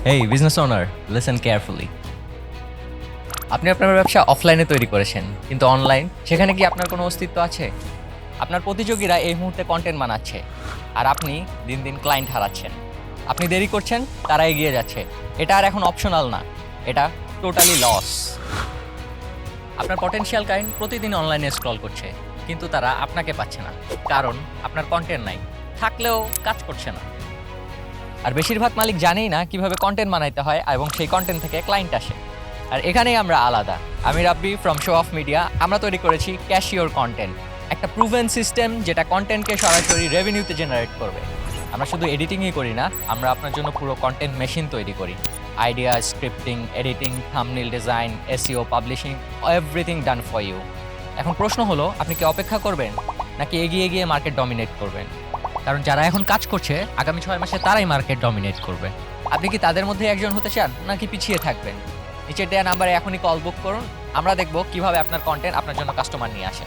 Hey, business owner, listen carefully. আপনি আপনার ব্যবসা অফলাইনে তৈরি করেছেন, কিন্তু অনলাইন সেখানে কি আপনার কোনো অস্তিত্ব আছে? আপনার প্রতিযোগীরা এই মুহূর্তে কন্টেন্ট বানাচ্ছে, আর আপনি দিন দিন ক্লায়েন্ট হারাচ্ছেন। আপনি দেরি করছেন, তারা এগিয়ে যাচ্ছে। এটা আর এখন অপশনাল না, এটা টোটালি লস। আপনার পটেনশিয়াল ক্লায়েন্ট প্রতিদিন অনলাইনে স্ক্রল করছে, কিন্তু তারা আপনাকে পাচ্ছে না, কারণ আপনার কন্টেন্ট নাই, থাকলেও কাজ করছে না। আর বেশিরভাগ মালিক জানেই না কিভাবে কন্টেন্ট বানাইতে হয় এবং সেই কন্টেন্ট থেকে ক্লায়েন্ট আসে। আর এখানেই আমরা আলাদা। আমি রাব্বি ফ্রম শো অফ মিডিয়া। আমরা তৈরি করেছি ক্যাশিওর কন্টেন্ট, একটা প্রুভেন সিস্টেম যেটা কন্টেন্টকে সরাসরি রেভিনিউতে জেনারেট করবে। আমরা শুধু এডিটিংই করি না, আমরা আপনার জন্য পুরো কন্টেন্ট মেশিন তৈরি করি। Idea, scripting, editing, thumbnail design, SEO, publishing, everything done for you. এখন প্রশ্ন হলো, আপনি কি অপেক্ষা করবেন নাকি এগিয়ে গিয়ে মার্কেট ডমিনেট করবেন? কারণ যারা এখন কাজ করছে আগামী 6 মাসে তারাই মার্কেট ডমিনেট করবে। আপনি কি তাদের মধ্যে একজন হতে চান নাকি পিছিয়ে থাকবেন? নিচের দেওয়া নাম্বারে এখনই কল বুক করুন। আমরা দেখব কিভাবে আপনার কন্টেন্ট আপনার জন্য কাস্টমার নিয়ে আসে।